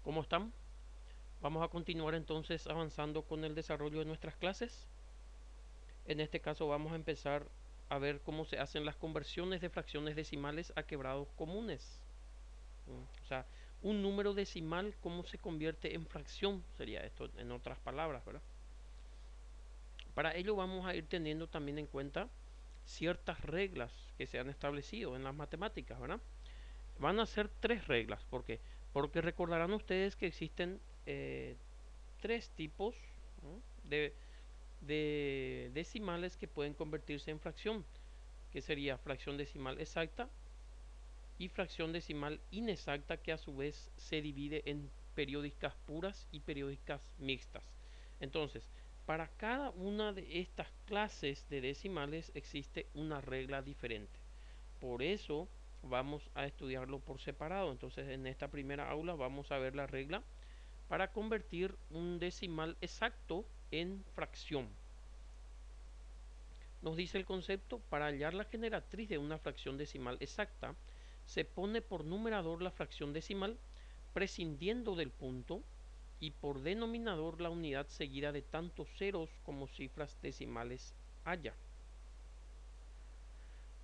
¿Cómo están? Vamos a continuar entonces avanzando con el desarrollo de nuestras clases. En este caso vamos a empezar a ver cómo se hacen las conversiones de fracciones decimales a quebrados comunes. O sea, un número decimal, cómo se convierte en fracción, sería esto en otras palabras, ¿verdad? Para ello vamos a ir teniendo también en cuenta ciertas reglas que se han establecido en las matemáticas, ¿verdad? Van a ser tres reglas, ¿por qué? Porque recordarán ustedes que existen tres tipos, ¿no?, de decimales que pueden convertirse en fracción, que sería fracción decimal exacta y fracción decimal inexacta, que a su vez se divide en periódicas puras y periódicas mixtas. Entonces, para cada una de estas clases de decimales existe una regla diferente. Por eso vamos a estudiarlo por separado. Entonces, en esta primera aula vamos a ver la regla para convertir un decimal exacto en fracción. Nos dice el concepto: para hallar la generatriz de una fracción decimal exacta, se pone por numerador la fracción decimal, prescindiendo del punto, y por denominador la unidad seguida de tantos ceros como cifras decimales haya.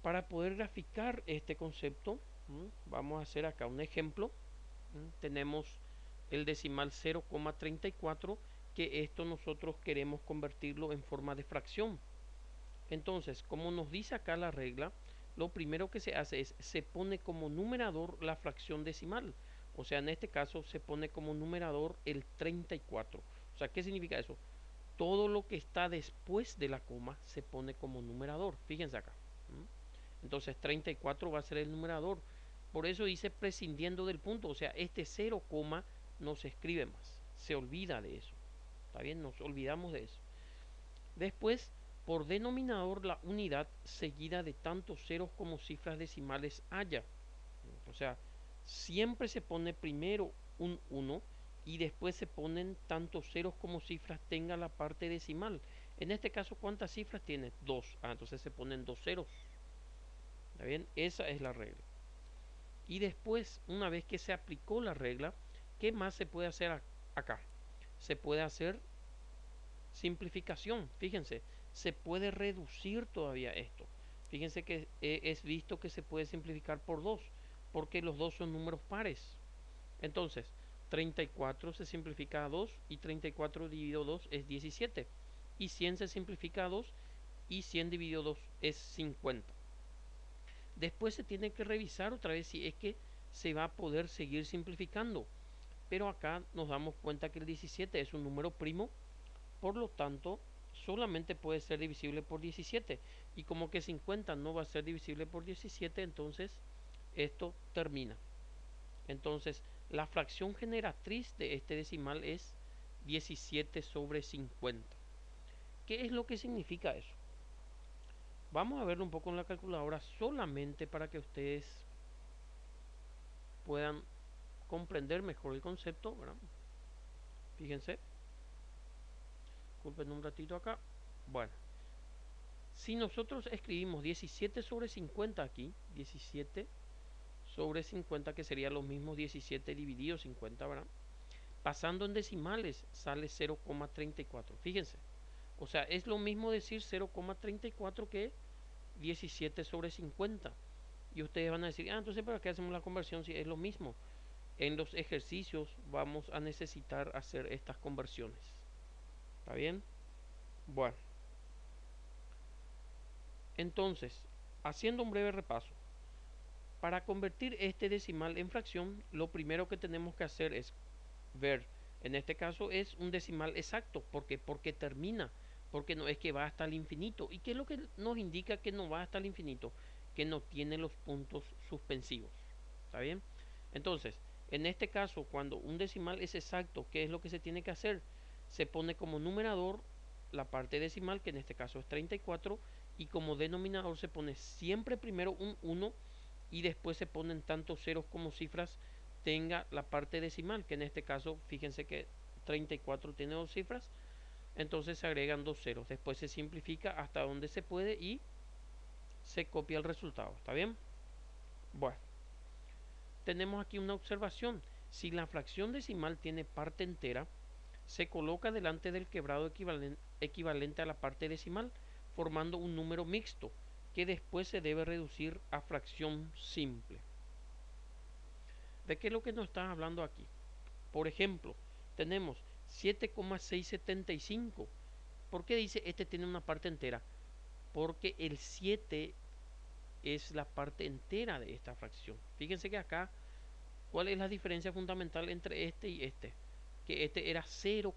Para poder graficar este concepto, vamos a hacer acá un ejemplo. Tenemos el decimal 0,34, que esto nosotros queremos convertirlo en forma de fracción. Entonces, como nos dice acá la regla, lo primero que se hace es se pone como numerador la fracción decimal. O sea, en este caso se pone como numerador el 34. O sea, ¿qué significa eso? Todo lo que está después de la coma se pone como numerador. Fíjense acá. Entonces 34 va a ser el numerador. Por eso dice prescindiendo del punto. O sea, este 0, no se escribe más. Se olvida de eso. ¿Está bien? Nos olvidamos de eso. Después, por denominador la unidad seguida de tantos ceros como cifras decimales haya. O sea, siempre se pone primero un 1 y después se ponen tantos ceros como cifras tenga la parte decimal. En este caso, ¿cuántas cifras tiene? 2. Entonces se ponen dos ceros. ¿Está bien? Esa es la regla. Y después, una vez que se aplicó la regla, ¿qué más se puede hacer acá? Se puede hacer simplificación. Fíjense, se puede reducir todavía esto. Fíjense que es visto que se puede simplificar por 2, porque los dos son números pares. Entonces, 34 se simplifica a 2 y 34 dividido 2 es 17. Y 100 se simplifica a 2 y 100 dividido 2 es 50. Después se tiene que revisar otra vez si es que se va a poder seguir simplificando. Pero acá nos damos cuenta que el 17 es un número primo, por lo tanto solamente puede ser divisible por 17. Y como que 50 no va a ser divisible por 17, entonces esto termina. Entonces la fracción generatriz de este decimal es 17 sobre 50. ¿Qué es lo que significa eso? Vamos a verlo un poco en la calculadora solamente para que ustedes puedan comprender mejor el concepto, ¿verdad? Fíjense, disculpen un ratito acá. Bueno, si nosotros escribimos 17 sobre 50 aquí, 17 sobre 50, que sería lo mismo 17 dividido 50, ¿verdad? Pasando en decimales sale 0,34. Fíjense, o sea, es lo mismo decir 0,34 que 17 sobre 50. Y ustedes van a decir, entonces ¿para qué hacemos la conversión si es lo mismo? En los ejercicios vamos a necesitar hacer estas conversiones. ¿Está bien? Bueno, entonces, haciendo un breve repaso, para convertir este decimal en fracción, lo primero que tenemos que hacer es ver, en este caso es un decimal exacto. ¿Por qué? Porque termina, porque no es que va hasta el infinito. ¿Y qué es lo que nos indica que no va hasta el infinito? Que no tiene los puntos suspensivos. ¿Está bien? Entonces, en este caso, cuando un decimal es exacto, ¿qué es lo que se tiene que hacer? Se pone como numerador la parte decimal, que en este caso es 34, y como denominador se pone siempre primero un 1 y después se ponen tantos ceros como cifras tenga la parte decimal, que en este caso, fíjense que 34 tiene dos cifras, entonces se agregan dos ceros. Después se simplifica hasta donde se puede y se copia el resultado. ¿Está bien? Bueno, tenemos aquí una observación. Si la fracción decimal tiene parte entera, se coloca delante del quebrado equivalente a la parte decimal, formando un número mixto, que después se debe reducir a fracción simple. ¿De qué es lo que nos está hablando aquí? Por ejemplo, tenemos 7,675. ¿Por qué dice este tiene una parte entera? Porque el 7 es la parte entera de esta fracción. Fíjense que acá, ¿cuál es la diferencia fundamental entre este y este? Que este era 0,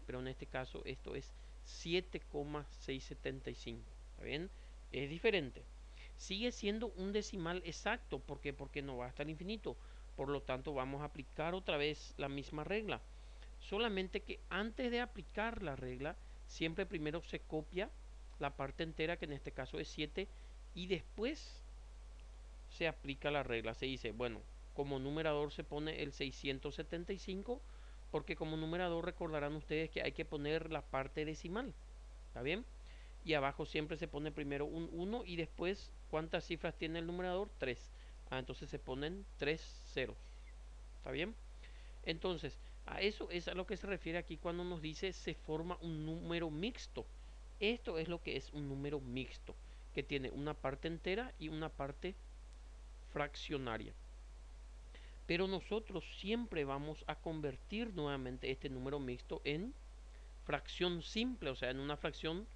pero en este caso esto es 7,675. ¿Está bien? Es diferente. Sigue siendo un decimal exacto. ¿Por qué? Porque no va hasta el infinito. Por lo tanto, vamos a aplicar otra vez la misma regla. Solamente que antes de aplicar la regla, siempre primero se copia la parte entera, que en este caso es 7, y después se aplica la regla. Se dice, bueno, como numerador se pone el 675, porque como numerador recordarán ustedes que hay que poner la parte decimal. ¿Está bien? Y abajo siempre se pone primero un 1 y después, ¿cuántas cifras tiene el numerador? 3. Entonces se ponen 3 ceros. ¿Está bien? Entonces, a eso es a lo que se refiere aquí cuando nos dice se forma un número mixto. Esto es lo que es un número mixto, que tiene una parte entera y una parte fraccionaria. Pero nosotros siempre vamos a convertir nuevamente este número mixto en fracción simple, o sea, en una fracción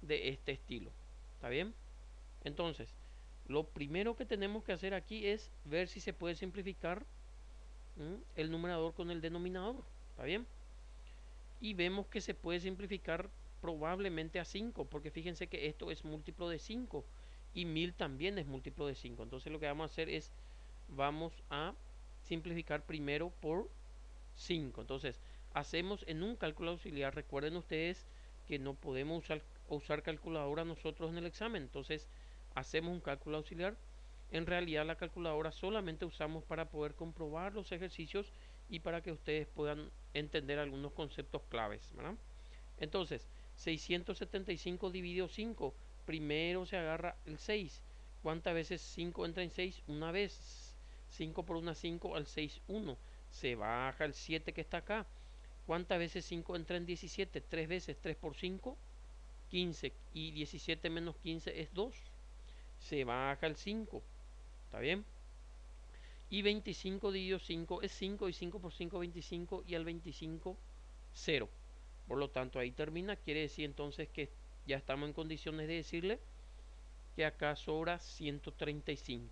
de este estilo. ¿Está bien? Entonces, lo primero que tenemos que hacer aquí es ver si se puede simplificar el numerador con el denominador. ¿Está bien? Y vemos que se puede simplificar probablemente a 5, porque fíjense que esto es múltiplo de 5 y 1000 también es múltiplo de 5. Entonces lo que vamos a hacer es, vamos a simplificar primero por 5. Entonces hacemos en un cálculo auxiliar, recuerden ustedes que no podemos usar calculadora nosotros en el examen. Entonces hacemos un cálculo auxiliar. En realidad la calculadora solamente usamos para poder comprobar los ejercicios y para que ustedes puedan entender algunos conceptos claves, ¿verdad? Entonces, 675 dividido 5, primero se agarra el 6. ¿Cuántas veces 5 entra en 6? Una vez. 5 por una 5, al 6 1. Se baja el 7 que está acá. ¿Cuántas veces 5 entra en 17? 3 veces. 3 por 5, 15. Y 17 menos 15 es 2. Se baja el 5. ¿Está bien? Y 25 dividido 5 es 5 y 5 por 5 25 y al 25 0. Por lo tanto ahí termina, quiere decir entonces que ya estamos en condiciones de decirle que acá sobra 135.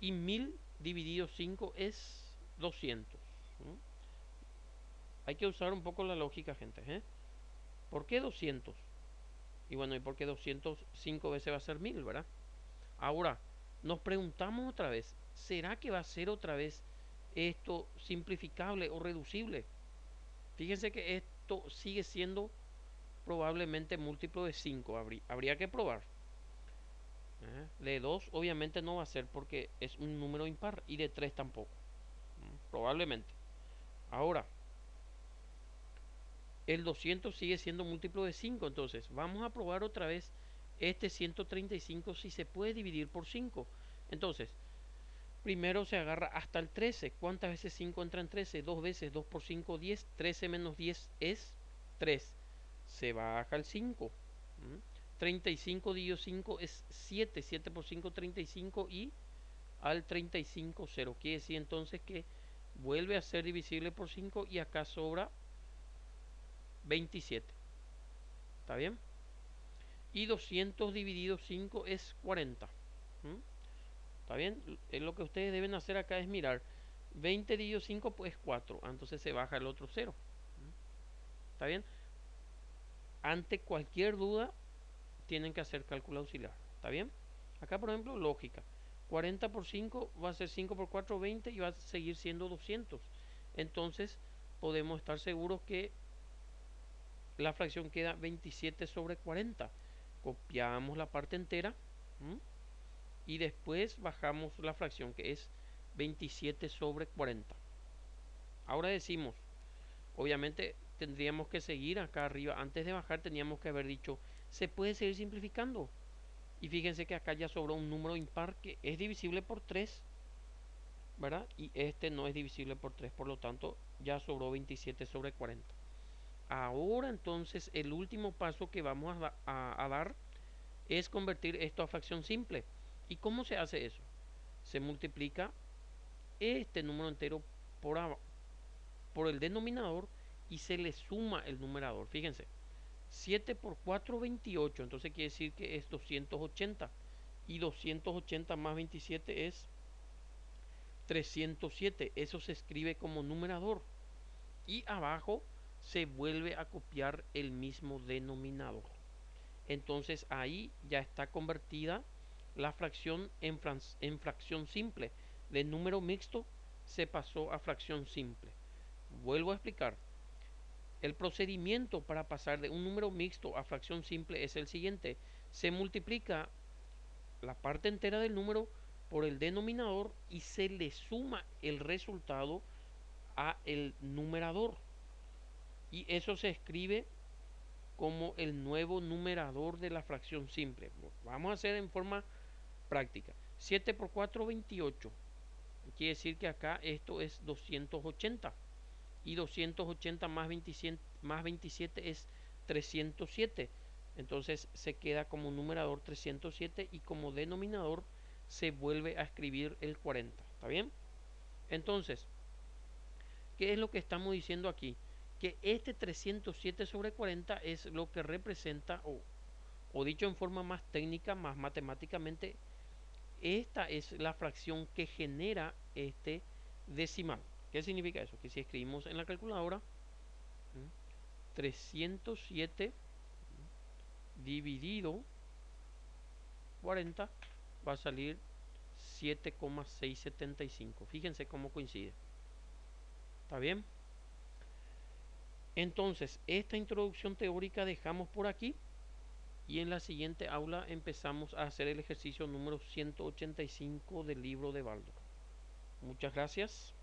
Y 1000 dividido 5 es 200. Hay que usar un poco la lógica, gente. ¿Por qué 200? Y bueno, ¿y por qué 205 veces va a ser 1000, verdad? Ahora, nos preguntamos otra vez, ¿será que va a ser otra vez esto simplificable o reducible? Fíjense que esto sigue siendo probablemente múltiplo de 5. Habría que probar. De 2 obviamente no va a ser porque es un número impar y de 3 tampoco. Probablemente. Ahora, el 200 sigue siendo múltiplo de 5. Entonces, vamos a probar otra vez este 135 si se puede dividir por 5. Entonces, primero se agarra hasta el 13. ¿Cuántas veces 5 entra en 13? 2 veces. 2 por 5, 10. 13 menos 10 es 3. Se baja el 5. 35 dividido 5 es 7. 7 por 5, 35. Y al 35, 0. Quiere decir entonces que vuelve a ser divisible por 5 y acá sobra 27. ¿Está bien? Y 200 dividido 5 es 40. ¿Está bien? Lo que ustedes deben hacer acá es mirar. 20 dividido 5 pues 4. Entonces se baja el otro 0. ¿Está bien? Ante cualquier duda tienen que hacer cálculo auxiliar. ¿Está bien? Acá por ejemplo lógica. 40 por 5 va a ser 5 por 4, 20 y va a seguir siendo 200. Entonces podemos estar seguros que la fracción queda 27 sobre 40. Copiamos la parte entera y después bajamos la fracción que es 27 sobre 40. Ahora decimos, obviamente tendríamos que seguir acá arriba. Antes de bajar teníamos que haber dicho, se puede seguir simplificando. Y fíjense que acá ya sobró un número impar que es divisible por 3. ¿verdad? Y este no es divisible por 3, por lo tanto ya sobró 27 sobre 40. Ahora entonces el último paso que vamos a dar es convertir esto a fracción simple. ¿Y cómo se hace eso? Se multiplica este número entero por, por el denominador y se le suma el numerador. Fíjense, 7 por 4, 28. Entonces quiere decir que es 280. Y 280 más 27 es 307. Eso se escribe como numerador. Y abajo se vuelve a copiar el mismo denominador. Entonces ahí ya está convertida la fracción en fracción simple. De número mixto se pasó a fracción simple. Vuelvo a explicar. El procedimiento para pasar de un número mixto a fracción simple es el siguiente. Se multiplica la parte entera del número por el denominador y se le suma el resultado a el numerador. Y eso se escribe como el nuevo numerador de la fracción simple. Vamos a hacer en forma práctica. 7 por 4, 28. Quiere decir que acá esto es 280. Y 280 más 27 es 307. Entonces se queda como numerador 307 y como denominador se vuelve a escribir el 40. ¿Está bien? Entonces, ¿qué es lo que estamos diciendo aquí? Que este 307 sobre 40 es lo que representa, o dicho en forma más técnica, más matemáticamente, esta es la fracción que genera este decimal. ¿Qué significa eso? Que si escribimos en la calculadora 307 dividido 40 va a salir 7,675. Fíjense cómo coincide. ¿Está bien? Entonces, esta introducción teórica dejamos por aquí y en la siguiente aula empezamos a hacer el ejercicio número 185 del libro de Baldor. Muchas gracias.